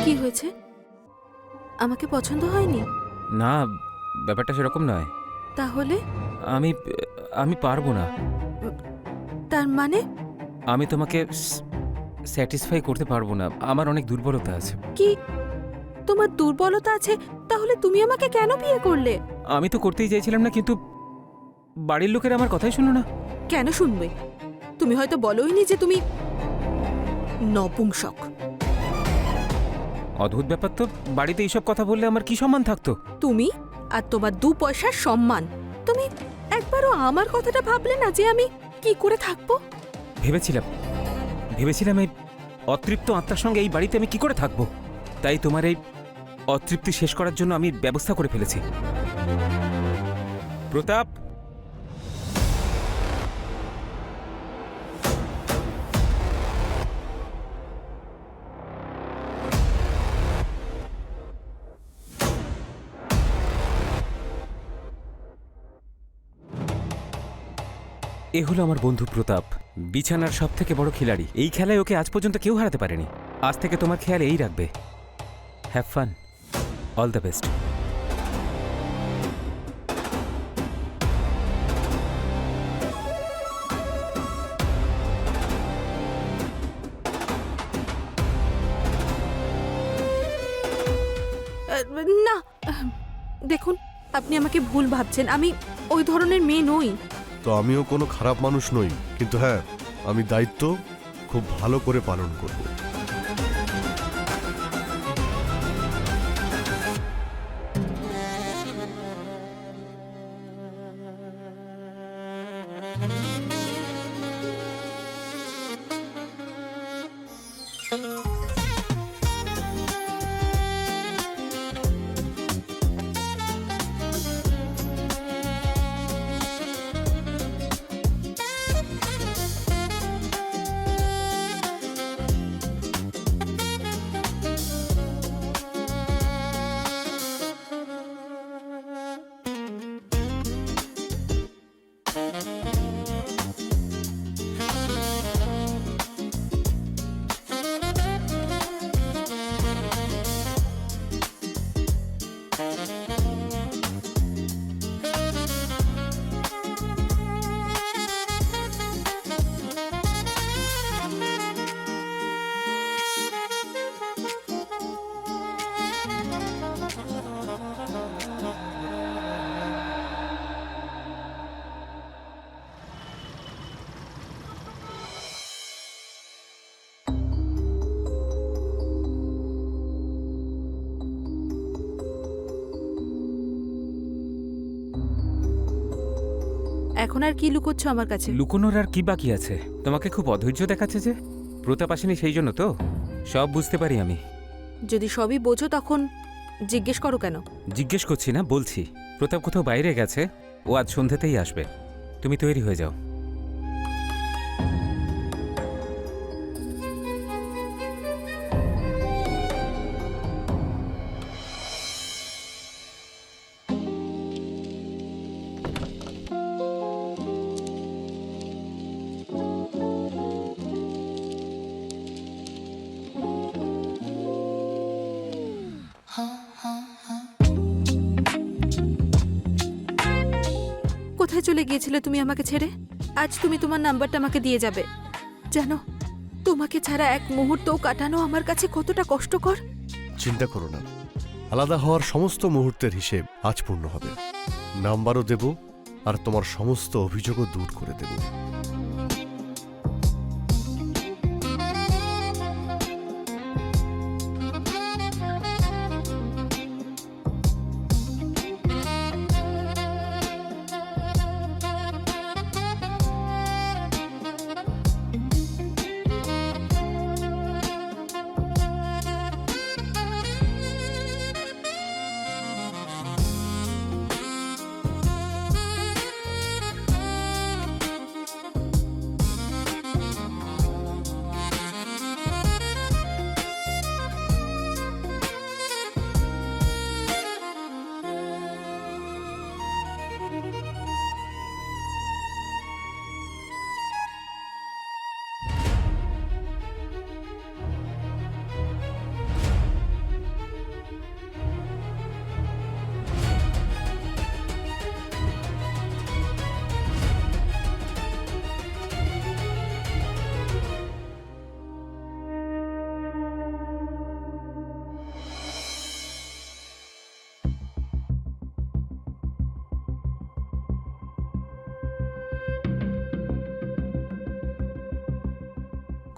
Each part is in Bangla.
কি হয়েছে? আমাকে পছন্দ হয়নি? না, ব্যাপারটা সেরকম নয়। তাহলে? আমি আমি পারবো না। তার মানে? আমি তোমাকে স্যাটিসফাই করতে পারবো না। আমার অনেক দুর্বলতা আছে। কি তোমার দুর্বলতা আছে? তাহলে তুমি আমাকে কেন বিয়ে করলে? আমি তো করতেই চাইছিলাম না, কিন্তু বাড়ির লোকের আমার কথাই শুনো না। কেন শুনবে? তুমি হয়তো বলোইনি যে তুমি নপুংসক। অদ্ভুত ব্যাপার তো, বাড়িতে এইসব কথা বললে আমার কি সম্মান থাকতো? তুমি আর তোমার 2 পয়সার সম্মান। তুমি একবারও আমার কথাটা ভাবলে না যে আমি কি করে থাকবো? ভেবেছিলাম এই অতৃপ্ত আত্মার সঙ্গে এই বাড়িতে আমি কি করে থাকবো। তাই তোমার এই অতৃপ্তি শেষ করার জন্য আমি ব্যবস্থা করে ফেলেছি। প্রতাপ, এ হলো আমার বন্ধু প্রতাপ, বিছানার সব থেকে বড় খিলাড়ি। এই খেলায় ওকে আজ পর্যন্ত কেউ হারাতে পারেনি। আজ থেকে তোমার খেয়াল এই রাখবে। Have fun, all the best. না, দেখুন, আপনি আমাকে ভুল ভাবছেন। আমি ওই ধরনের মেয়ে নই। তো আমিও কোনো খারাপ মানুষ নই, কিন্তু হ্যাঁ, আমি দায়িত্ব খুব ভালো করে পালন করব। এখন আর কি লুকোচ্ছ আমার কাছে? লুকোনোর আর কি বাকি আছে? তোমাকে খুব অধৈর্য দেখাচ্ছে যে। প্রতাপ আসেনি সেই জন্য তো? সব বুঝতে পারি আমি। যদি সবই বোঝো তখন জিজ্ঞেস করো কেন? জিজ্ঞেস করছি না, বলছি। প্রতাপ কোথাও বাইরে গেছে, ও আজ সন্ধ্যাতেই আসবে। তুমি তৈরি হয়ে যাও। কোথায় চলে গিয়েছিলে তুমি আমাকে ছেড়ে? আজ তুমি তোমার নাম্বারটা আমাকে দিয়ে যাবে। জানো, তোমাকে ছাড়া এক মুহূর্তও কাটানো আমার কাছে কতটা কষ্টকর। চিন্তা করো না, আলাদা হওয়ার সমস্ত মুহূর্তের হিসেব আজ পূর্ণ হবে। নাম্বারও দেব, আর তোমার সমস্ত অভিযোগও দূর করে দেব।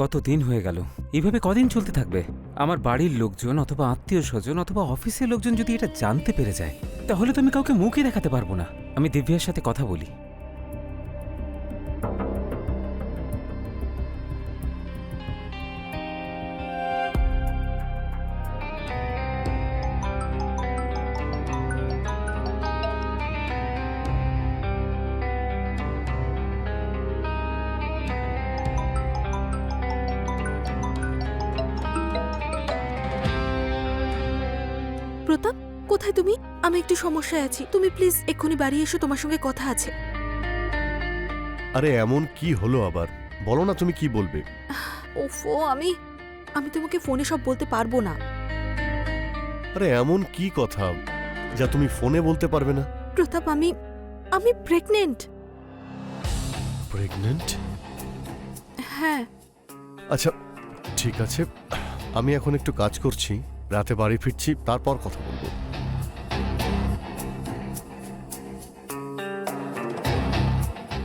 কত দিন হয়ে গেল, এইভাবে কদিন চলতে থাকবে? আমার বাড়ির লোকজন অথবা আত্মীয় স্বজন অথবা অফিসের লোকজন যদি এটা জানতে পেরে যায়, তাহলে তো আমি কাউকে মুখই দেখাতে পারবো না। আমি দিব্যার সাথে কথা বলি। প্রতাপ, কোথায় তুমি? আমি একটু সমস্যায় আছি, তুমি প্লিজ এক্ষুনি বাড়ি এসো, তোমার সঙ্গে কথা আছে। আরে এমন কি হলো আবার? বলো না তুমি কি বলবে। ওফো, আমি আমি তোমাকে ফোনে সব বলতে পারবো না। আরে এমন কি কথা যা তুমি ফোনে বলতে পারবে না? প্রতাপ, আমি আমি প্রেগনেন্ট। প্রেগনেন্ট? হ্যাঁ। আচ্ছা ঠিক আছে, আমি এখন একটু কাজ করছি, রাতে বাড়ি ফিরছি, তারপর কথা বলবো।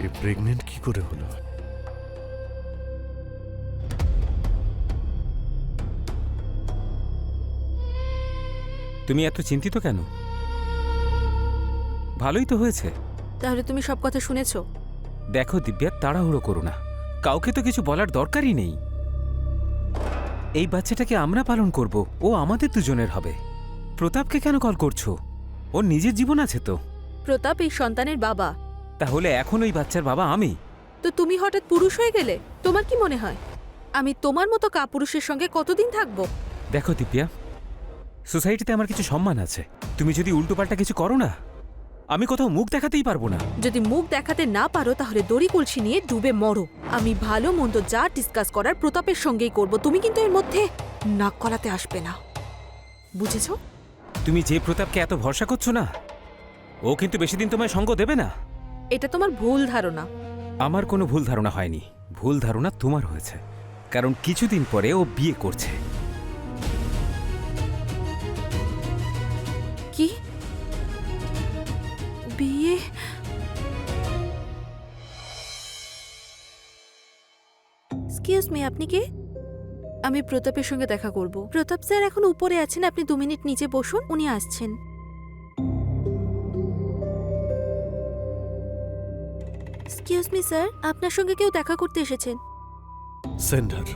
এ প্রেগনেন্ট কি করে হলো? তুমি এত চিন্তিত কেন? ভালোই তো হয়েছে। তাহলে তুমি সব কথা শুনেছো? দেখো দিব্যা, তাড়াহুড়ো করো না, কাউকে তো কিছু বলার দরকারই নেই। এই বাচ্চাটাকে আমরা পালন করব, ও আমাদের দুজনের হবে। প্রতাপকে কেন কল করছো? ওর নিজের জীবন আছে তো। প্রতাপ এই সন্তানের বাবা। তাহলে এখন ওই বাচ্চার বাবা আমি। তো তুমি হঠাৎ পুরুষ হয়ে গেলে? তোমার কি মনে হয় আমি তোমার মতো কাপুরুষের সঙ্গে কতদিন থাকবো? দেখো দিব্যা, সোসাইটিতে আমার কিছু সম্মান আছে। তুমি যদি উল্টোপাল্টা কিছু করো না, আমি কোথাও মুখ দেখাতেই পারবো না। যদি মুখ দেখাতে না পারো তাহলে দড়ি কলসি নিয়ে ডুবে মরো। আমি ভালো মন্দ যা ডিসকাস করার প্রতাপের সঙ্গেই করব, তুমি কিন্তু এর মধ্যে নাক গলাতে আসবে না, বুঝেছো? তুমি যে প্রতাপকে এত ভরসা করছো না, ও কিন্তু বেশি দিন তোমায় সঙ্গ দেবে না। এটা তোমার ভুল ধারণা। আমার কোনো ভুল ধারণা হয়নি, ভুল ধারণা তোমার হয়েছে। কারণ কিছুদিন পরে ও বিয়ে করছে। কি? বিয়ে? এক্সকিউজ মি, আপনি কে? আমি প্রতাপের সঙ্গে দেখা করব। প্রতাপ স্যার এখন উপরে আছেন, আপনি 2 মিনিট নিচে বসুন, উনি আসছেন। এক্সকিউজ মি স্যার, আপনার সঙ্গে কেউ দেখা করতে এসেছেন। সেন্ডার।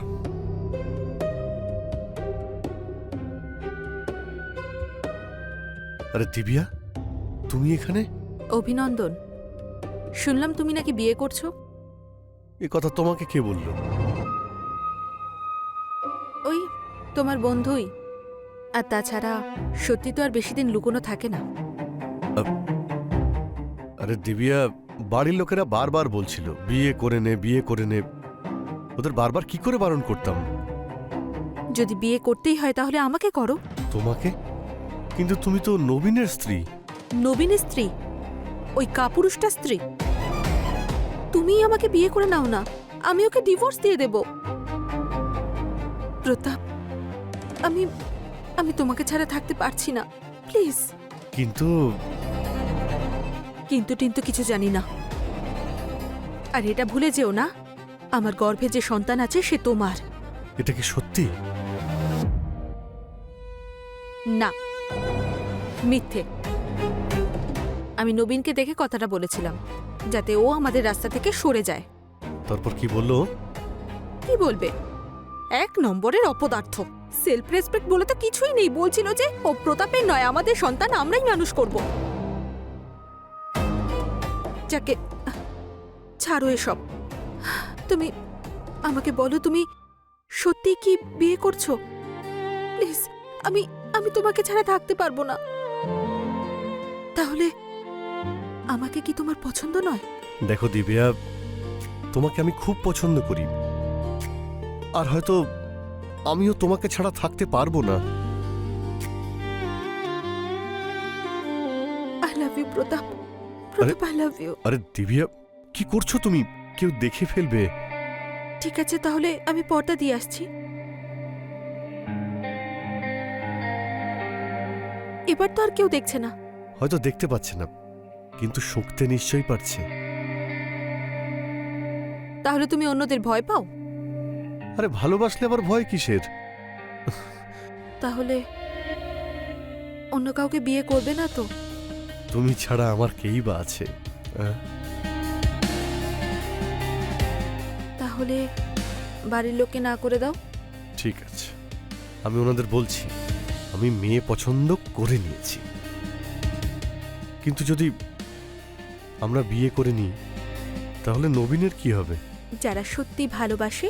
আরে দিব্যা, তুমি এখানে? অভিনন্দন, শুনলাম তুমি নাকি বিয়ে করছো। এ কথা তোমাকে কে বললো? ওই তোমার বন্ধুই। আর তাছাড়া সত্যি তো আর বেশি দিন লুকোনো থাকে না। আরে দিব্যা, বাড়ির লোকেরা বারবার বলছিল বিয়ে করে নে, বিয়ে করে নে। ওদের বারবার কি করে বারণ করতাম? যদি বিয়ে করতেই হয় তাহলে আমাকে করো। তোমাকে? কিন্তু তুমি তো নবীনের স্ত্রী। নবীনের স্ত্রী? ওই কাপুরুষটা স্ত্রী? তুমিই আমাকে বিয়ে করে নাও না, আমি ওকে ডিভোর্স দিয়ে দেব। প্রতাপ, আমি আমি তোমাকে ছাড়া থাকতে পারছি না, প্লিজ। কিন্তু কিন্তু টিন্তু কিছু জানি না। আর এটা ভুলে যেও না, আমার গর্ভে যে সন্তান আছে সে তোমার। এটা কি সত্যি? না, মিথ্যে। আমি নবীনকে দেখে কথাটা বলেছিলাম, যাতে ও আমাদের রাস্তা থেকে সরে যায়। তারপর কি বললো? কি বলবে? 1 নম্বরের অপদার্থ। সেলফ রেসপেক্ট বলে তো কিছুই নেই। বলছিল যে ও প্রতাপের নয়, আমাদের সন্তান আমরাই মানুষ করব। যাকে ছাড়ো এসব। তুমি আমাকে বলো, তুমি সত্যি কি বিয়ে করছো? প্লিজ, আমি আমি তোমাকে ছাড়া থাকতে পারবো না। তাহলে আমাকে কি তোমার পছন্দ নয়? দেখো দিব্যা, তোমাকে আমি খুব পছন্দ করি, আর হয়তো আমিও তোমাকে ছাড়া থাকতে পারবো না। I love you Pratap. Pratap, I love you. আরে দিব্যা, কি করছো তুমি? কেউ দেখে ফেলবে। ঠিক আছে, তাহলে আমি পর্দা দিয়ে আসছি। এবার তো আর কেউ দেখছে না। হয়তো দেখতে পাচ্ছে না, কিন্তু শুঁকতে নিশ্চয়ই পারছে। তাহলে তুমি অন্যদের ভয় পাও? আরে ভালোবাসলে আবার ভয় কিসের? তাহলে অন্য কাউকে বিয়ে করবে না তো? তুমি ছাড়া আমার কেই বা আছে? হ্যাঁ? তাহলে বাড়ির লোককে না করে দাও। ঠিক আছে, আমি ওনাদের বলছি আমি মেয়ে পছন্দ করে নিয়েছি। কিন্তু যদি আমরা বিয়ে করে নিই তাহলে নবীনের কি হবে? যারা সত্যি ভালোবাসে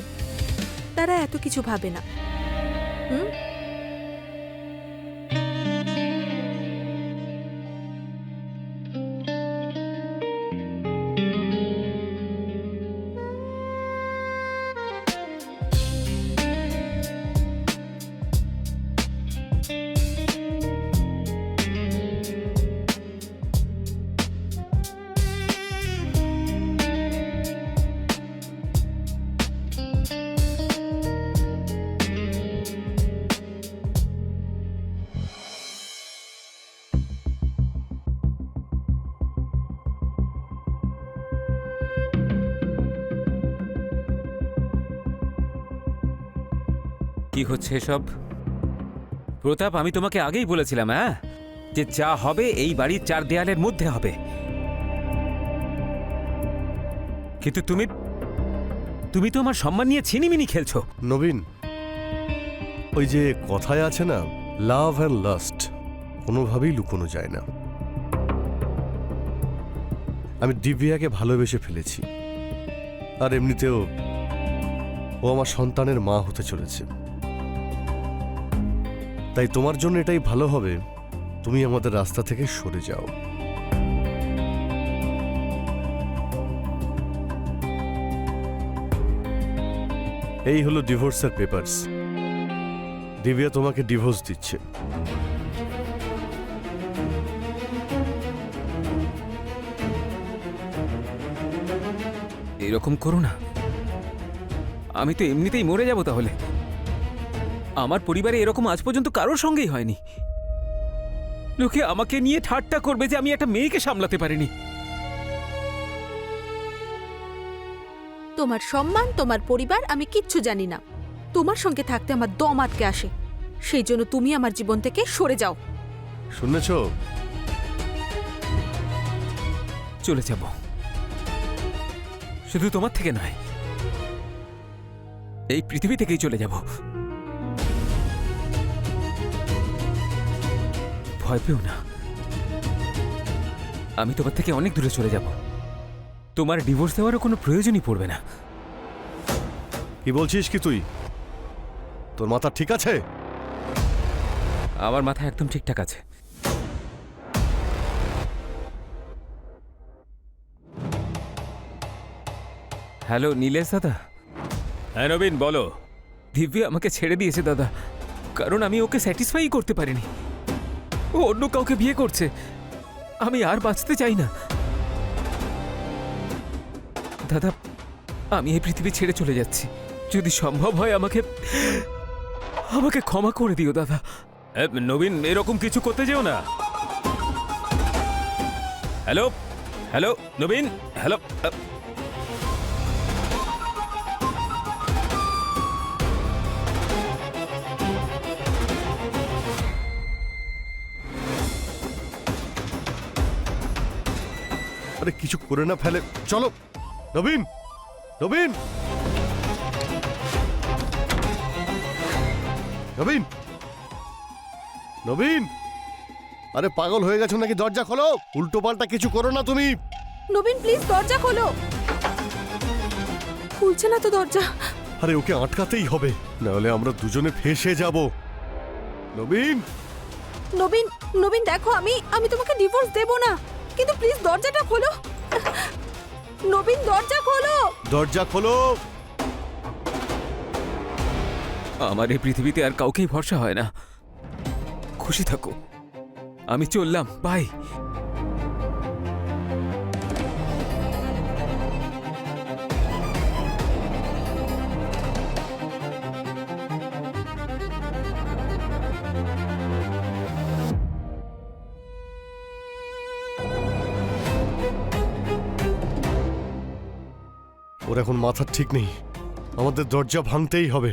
তারা এত কিছু ভাবে না। হুম? কি হচ্ছে এসব? প্রতাপ, আমি তোমাকে আগেই বলেছিলাম হ্যাঁ, যে যা হবে এই বাড়ির চার দেয়ালের মধ্যে হবে। কিন্তু তুমি তো আমার সম্মান নিয়ে ছিনিমিনি খেলছো। নবীন, ওই যে কথায় আছে না, লাভ অ্যান্ড লাস্ট কোনোভাবেই লুকোনো যায় না। আমি দিব্যাকে ভালোবেসে ফেলেছি, আর এমনিতেও ও আমার সন্তানের মা হতে চলেছে। তাই তোমার জন্য এটাই ভালো হবে তুমি আমাদের রাস্তা থেকে সরে যাও। এই হলো ডিভোর্সের পেপারস। দিব্যা তোমাকে ডিভোর্স দিচ্ছে। এরকম করো না, আমি তো এমনিতেই মরে যাব তাহলে। আমার পরিবারে এরকম আজ পর্যন্ত কারোর সঙ্গেই হয়নি। লোকে আমাকে নিয়ে ঠাট্টা করবে যে আমি একটা মেয়েকে সামলাতে পারিনি। তোমার সম্মান, তোমার পরিবার আমি কিচ্ছু জানি না। তোমার সঙ্গে থাকতে আমার দম আটকে আসে। সেই জন্য তুমি আমার জীবন থেকে সরে যাও। শুনেছ? চলে যাব, শুধু তোমার থেকে নয়, এই পৃথিবী থেকেই চলে যাব। ভয় পেও না, আমি তোমার থেকে অনেক দূরে চলে যাব। তোমার ডিভোর্স দেওয়ারও কোনো প্রয়োজনই পড়বে না। কি বলছিস কি তুই? তোর মাথা ঠিক আছে? আমার মাথা একদম ঠিকঠাক আছে। হ্যালো নীলেশ দাদা। হ্যাঁ নবীন, বলো। দিব্যা আমাকে ছেড়ে দিয়েছে দাদা, কারণ আমি ওকে স্যাটিসফাই করতে পারিনি। ও অন্য কাউকে বিয়ে করছে। আমি আর বাঁচতে চাই না দাদা। আমি এই পৃথিবী ছেড়ে চলে যাচ্ছি। যদি সম্ভব হয় আমাকে ক্ষমা করে দিও দাদা। নবীন, এরকম কিছু করতে যেও না। হ্যালো হ্যালো নবীন, হ্যালো। আরে কিছু করে না ফেলে। চলো নবীন, নবীন, নবীন, নবীন, আরে পাগল হয়ে গেছো নাকি? দরজা খোলো। উল্টো পাল্টা কিছু করো না তুমি। নবীন প্লিজ দরজা খোলো। খুলছে না তো দরজা। আরে ওকে আটকাতেই হবে, না হলে আমরা দুজনে ফেঁসে যাব। নবীন, নবীন, নবীন দেখো, আমি তোমাকে ডিভোর্স দেব না, কিন্তু প্লিজ দরজাটা খোলো। নবীন দরজা খোলো। দরজা খোলো। আমার এই পৃথিবীতে আর কাউকেই ভরসা হয় না। খুশি থাকো, আমি চললাম, বাই। ওর এখন মাথার ঠিক নেই, আমাদের দরজা ভাঙতেই হবে।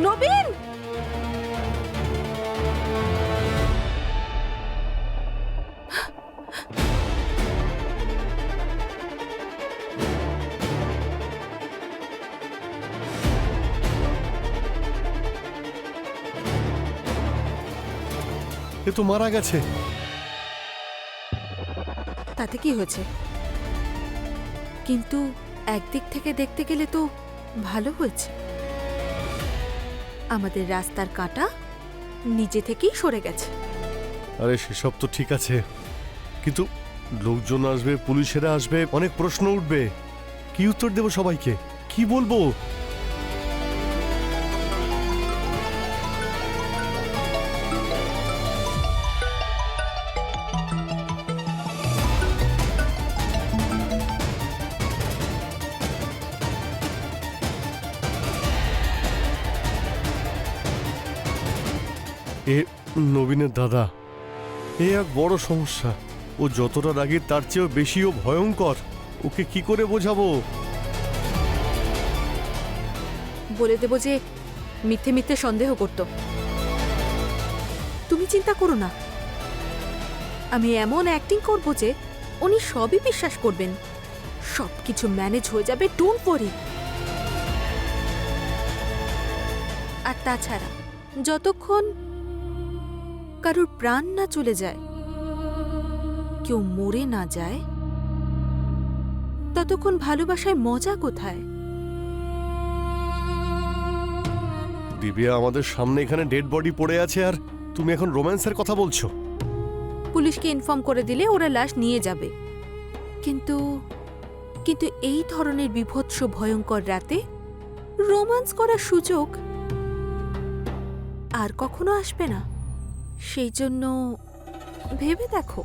নবীন, এ তো মারা গেছে। তাতে কি হয়েছে? কিন্তু একদিক থেকে দেখতে গেলে তো ভালো হয়েছে। আমাদের রাস্তার কাঁটা নিজে থেকেই সরে গেছে। আরে সেসব তো ঠিক আছে, কিন্তু লোকজন আসবে, পুলিশেরা আসবে, অনেক প্রশ্ন উঠবে। কি উত্তর দেব সবাইকে? কি বলবো? এ নবীনের দাদা, এ এক বড় সমস্যা। ও যতটা রাগী তার চেয়েও বেশিও ভয়ঙ্কর। ওকে কি করে বোঝাবো? বলে দেব যে মিথ্যে মিথ্যে সন্দেহ করত। তুমি চিন্তা করো না, আমি এমন অ্যাক্টিং করব যে উনি সবই বিশ্বাস করবেন। সবকিছু ম্যানেজ হয়ে যাবে, ডোন্ট ওয়ারি। আর তাছাড়া যতক্ষণ কারোর প্রাণ না চলে যায়, কেউ মরে না যায়, ততক্ষণ ভালোবাসায় মজা কোথায়? দিব্যা, আমাদের সামনে এখানে ডেড বডি পড়ে আছে আর তুমি এখন রোম্যান্সের কথা বলছো? পুলিশকে ইনফর্ম করে দিলে ওরা লাশ নিয়ে যাবে। কিন্তু কিন্তু এই ধরনের বিভৎস ভয়ঙ্কর রাতে রোম্যান্স করার সুযোগ আর কখনো আসবে না। সেই জন্য ভেবে দেখো।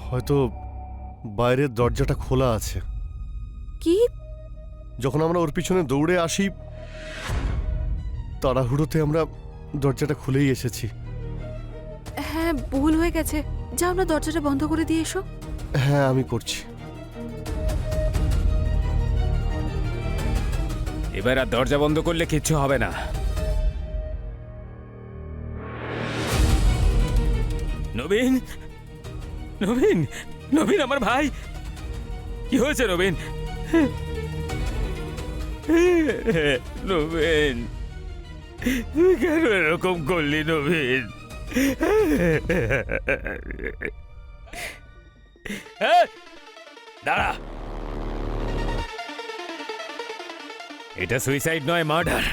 হয়তো বাইরের দরজাটা খোলা আছে। কি? যখন আমরা ওর পিছনে দৌড়ে আসি, তাড়াহুড়োতে আমরা দরজাটা খুলেই এসেছি। হ্যাঁ, ভুল হয়ে গেছে। যাও না, দরজাটা বন্ধ করে দিয়ে এসো। হ্যাঁ, আমি করছি। এবার আর দরজা বন্ধ করলে কিচ্ছু হবে না। নবীন, নবীন, নবীন আমার ভাই, কি হয়েছে নবীন? নবীন, তুই কেন এরকম করলি নবীন? দাঁড়া, এটা সুইসাইড নয়, মার্ডার।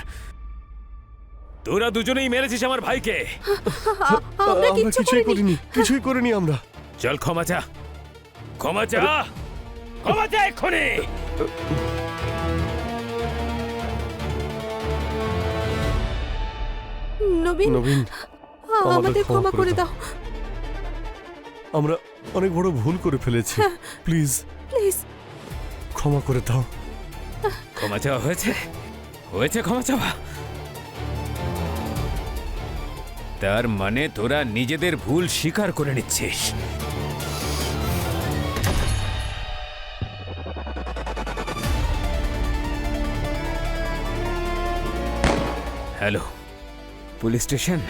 তোরা দুজনেই মেরেছিস আমার ভাইকে। আমরা আমরা কিচ্ছু কিছুই করিনি। করিনি, কিছুই করিনি আমরা। চল ক্ষমা চা, ক্ষমা চা, ক্ষমা চা এক্ষুনি। নবীন, নবীন, আমাদের ক্ষমা করে দাও। আমরা অনেক বড় ভুল করে ফেলেছি। Please please. ক্ষমা করে দাও। ক্ষমা চাওয়া হয়েছে, হয়েছে ক্ষমা চাওয়া। তার মানে তোরা নিজেদের ভুল স্বীকার করে নিচ্ছিস। Hello, police station